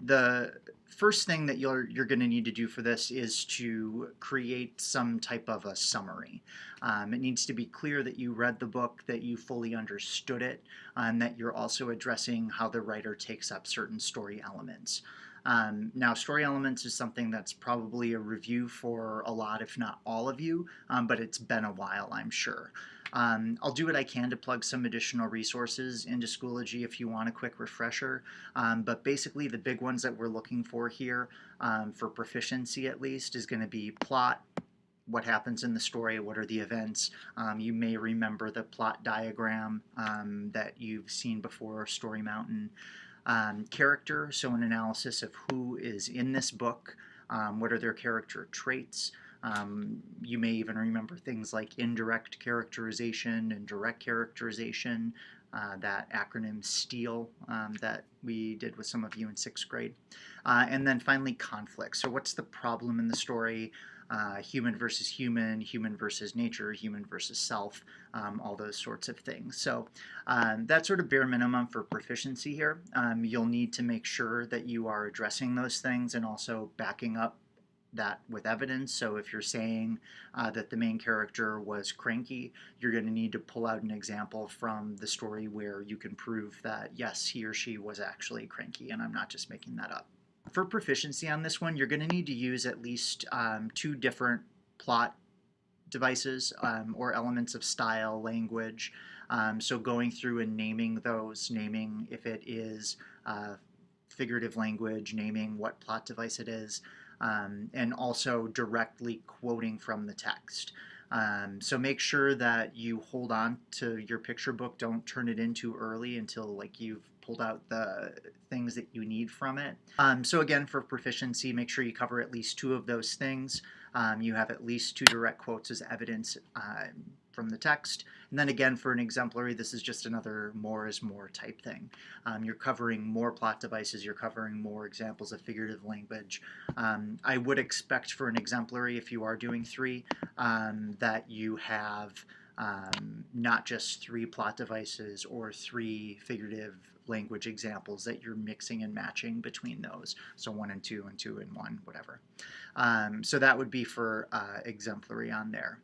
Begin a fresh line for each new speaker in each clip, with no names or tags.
The first thing that you're going to need to do for this is to create some type of a summary. It needs to be clear that you read the book, that you fully understood it, and that you're also addressing how the writer takes up certain story elements. Now, story elements is something that's probably a review for a lot, if not all of you, but it's been a while, I'm sure. I'll do what I can to plug some additional resources into Schoology if you want a quick refresher, but basically the big ones that we're looking for here, for proficiency at least, is going to be plot, what happens in the story, what are the events. You may remember the plot diagram that you've seen before, Story Mountain. Character, so an analysis of who is in this book, what are their character traits. You may even remember things like indirect characterization and direct characterization, that acronym STEAL that we did with some of you in 6th grade. And then finally, conflict. So what's the problem in the story? Human versus human, human versus nature, human versus self, all those sorts of things. So that's sort of bare minimum for proficiency here. You'll need to make sure that you are addressing those things and also backing up that with evidence. So if you're saying that the main character was cranky, you're going to need to pull out an example from the story where you can prove that yes, he or she was actually cranky and I'm not just making that up. For proficiency on this one, you're going to need to use at least 2 different plot devices or elements of style, language. So going through and naming those, naming if it is figurative language, naming what plot device it is, and also directly quoting from the text. So make sure that you hold on to your picture book. Don't turn it in too early until like you've pulled out the things that you need from it. So again, for proficiency, make sure you cover at least 2 of those things. You have at least 2 direct quotes as evidence from the text. And then again, for an exemplary, this is just another more is more type thing. You're covering more plot devices, you're covering more examples of figurative language. I would expect for an exemplary, if you are doing 3, that you have not just 3 plot devices or 3 figurative language examples that you're mixing and matching between those. So 1 and 2 and 2 and 1, whatever. So that would be for exemplary on there.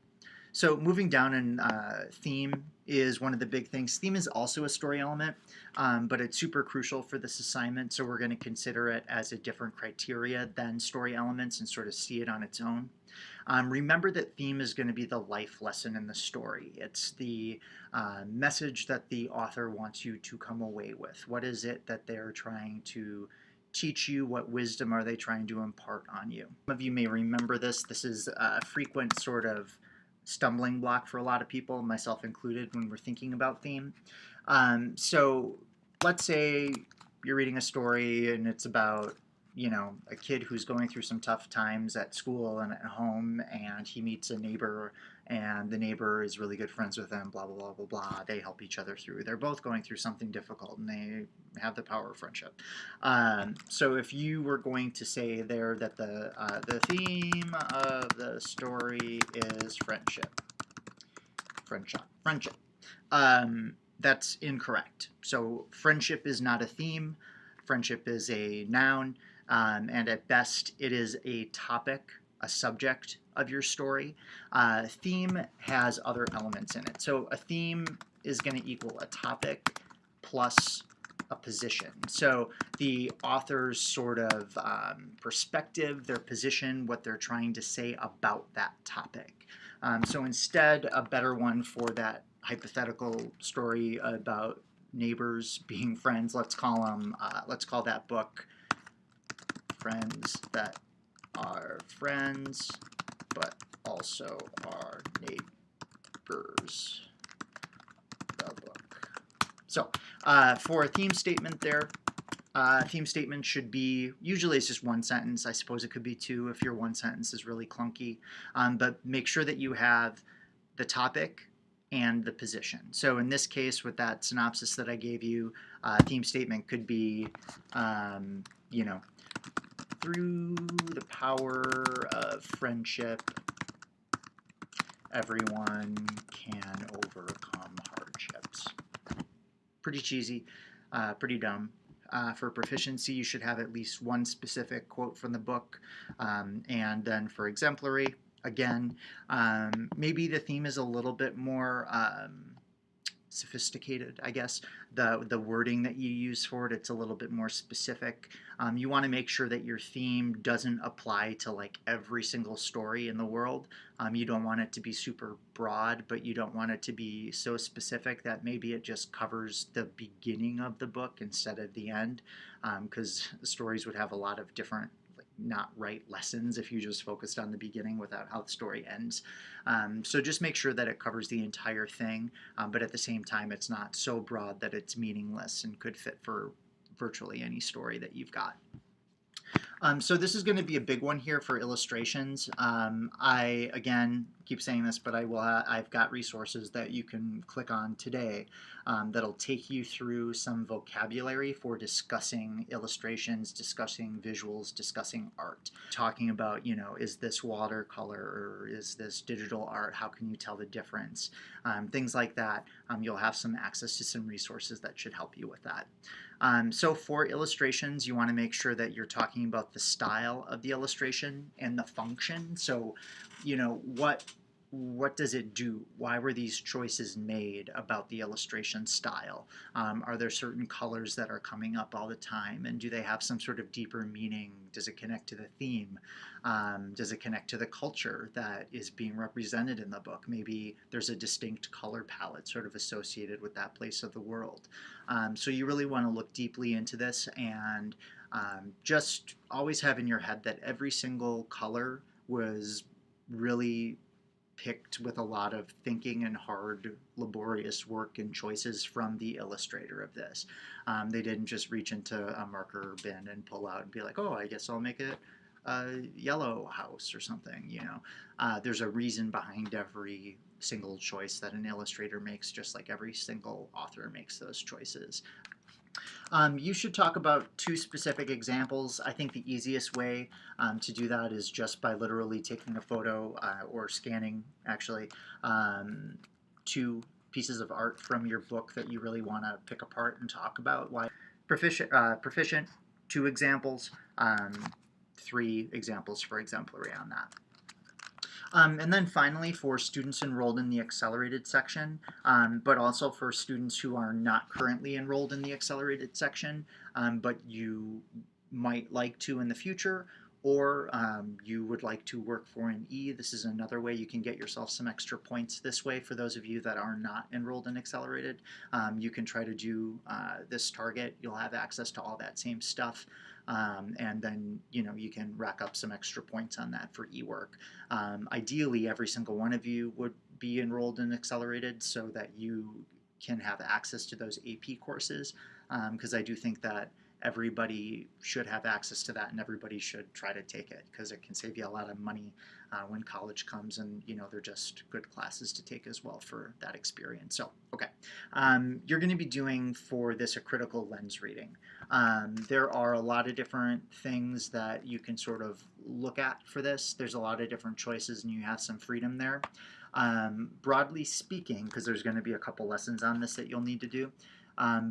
So moving down in theme is one of the big things. Theme is also a story element, but it's super crucial for this assignment, so we're going to consider it as a different criteria than story elements and sort of see it on its own. Remember that theme is going to be the life lesson in the story. It's the message that the author wants you to come away with. What is it that they're trying to teach you? What wisdom are they trying to impart on you? Some of you may remember this. This is a frequent sort of stumbling block for a lot of people, myself included, when we're thinking about theme. So let's say you're reading a story and it's about, you know, a kid who's going through some tough times at school and at home, and he meets a neighbor, and the neighbor is really good friends with him, blah, blah, blah, blah, blah. They help each other through. They're both going through something difficult, and they have the power of friendship. So if you were going to say there that the theme of the story is friendship, that's incorrect. So friendship is not a theme. Friendship is a noun. And at best, it is a topic, a subject of your story. Theme has other elements in it. So a theme is going to equal a topic plus a position. So the author's sort of perspective, their position, what they're trying to say about that topic. So instead, a better one for that hypothetical story about neighbors being friends, let's call that book Friends That Are Friends but Also Are Neighbors, the book. So for a theme statement there, theme statement should be, usually it's just 1 sentence. I suppose it could be 2 if your 1 sentence is really clunky, but make sure that you have the topic and the position. So in this case, with that synopsis that I gave you, theme statement could be, you know, through the power of friendship, everyone can overcome hardships. Pretty cheesy, pretty dumb. For proficiency, you should have at least one specific quote from the book. And then for exemplary, again, maybe the theme is a little bit more sophisticated, I guess. The wording that you use for it, it's a little bit more specific. You want to make sure that your theme doesn't apply to like every single story in the world. You don't want it to be super broad, but you don't want it to be so specific that maybe it just covers the beginning of the book instead of the end, because stories would have a lot of different not right lessons if you just focused on the beginning without how the story ends. So just make sure that it covers the entire thing, but at the same time it's not so broad that it's meaningless and could fit for virtually any story that you've got. So this is going to be a big one here for illustrations. I, again, keep saying this, but I've got resources that you can click on today that'll take you through some vocabulary for discussing illustrations, discussing visuals, discussing art. Talking about, you know, is this watercolor or is this digital art? How can you tell the difference? Things like that. You'll have some access to some resources that should help you with that. So for illustrations, you want to make sure that you're talking about the style of the illustration and the function. So, you know, what does it do? Why were these choices made about the illustration style? Are there certain colors that are coming up all the time? And do they have some sort of deeper meaning? Does it connect to the theme? Does it connect to the culture that is being represented in the book? Maybe there's a distinct color palette sort of associated with that place of the world. So you really want to look deeply into this and just always have in your head that every single color was really picked with a lot of thinking and hard, laborious work and choices from the illustrator of this. They didn't just reach into a marker bin and pull out and be like, oh, I guess I'll make it a yellow house or something, you know. There's a reason behind every single choice that an illustrator makes, just like every single author makes those choices. You should talk about two specific examples. I think the easiest way to do that is just by literally taking a photo or scanning, actually, two pieces of art from your book that you really want to pick apart and talk about. Why proficient, 2 examples, 3 examples for exemplary on that. And then finally, for students enrolled in the accelerated section, but also for students who are not currently enrolled in the accelerated section, but you might like to in the future, or you would like to work for an E, this is another way you can get yourself some extra points this way. For those of you that are not enrolled in accelerated, you can try to do this target. You'll have access to all that same stuff. And then, you know, you can rack up some extra points on that for e-work. Ideally, every single one of you would be enrolled in accelerated so that you can have access to those AP courses, because I do think that everybody should have access to that and everybody should try to take it, because it can save you a lot of money when college comes, and you know, they're just good classes to take as well for that experience. So okay, you're going to be doing for this a critical lens reading. There are a lot of different things that you can sort of look at for this. There's a lot of different choices and you have some freedom there. Broadly speaking, because there's going to be a couple lessons on this that you'll need to do,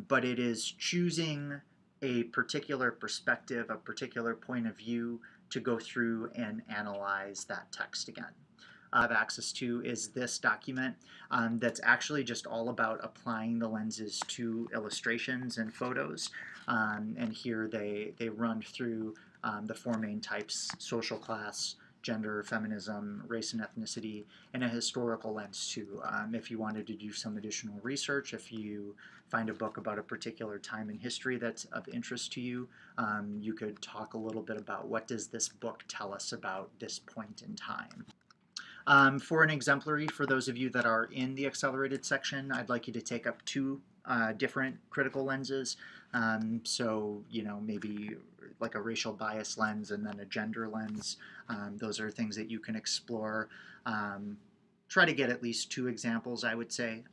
but it is choosing a particular perspective, a particular point of view to go through and analyze that text again. I have access to is this document that's actually just all about applying the lenses to illustrations and photos. And here they run through the 4 main types: social class, gender, feminism, race and ethnicity, and a historical lens too. If you wanted to do some additional research, if you find a book about a particular time in history that's of interest to you, you could talk a little bit about what does this book tell us about this point in time. For an exemplary, for those of you that are in the accelerated section, I'd like you to take up 2 different critical lenses. So, you know, maybe like a racial bias lens and then a gender lens. Those are things that you can explore. Try to get at least 2 examples, I would say,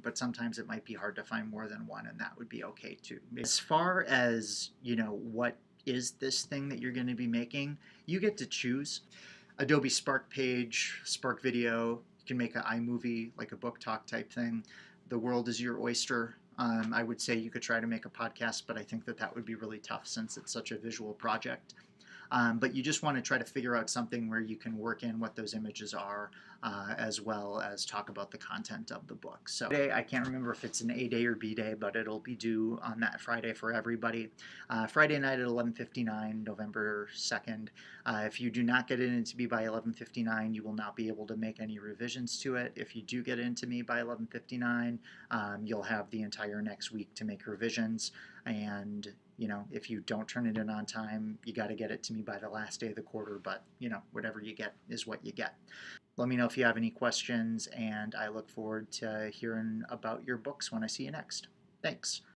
but sometimes it might be hard to find more than 1, and that would be okay too. As far as, you know, what is this thing that you're going to be making, you get to choose. Adobe Spark Page, Spark Video, you can make an iMovie, like a book talk type thing. The world is your oyster. I would say you could try to make a podcast, but I think that that would be really tough since it's such a visual project. But you just want to try to figure out something where you can work in what those images are, as well as talk about the content of the book. So today, I can't remember if it's an A day or B day, but it'll be due on that Friday for everybody. Friday night at 11:59, November 2nd. If you do not get it into me by 11:59, you will not be able to make any revisions to it. If you do get it into me by 11:59, you'll have the entire next week to make revisions. And if you don't turn it in on time, you got to get it to me by the last day of the quarter. But whatever you get is what you get. Let me know if you have any questions, and I look forward to hearing about your books when I see you next. Thanks.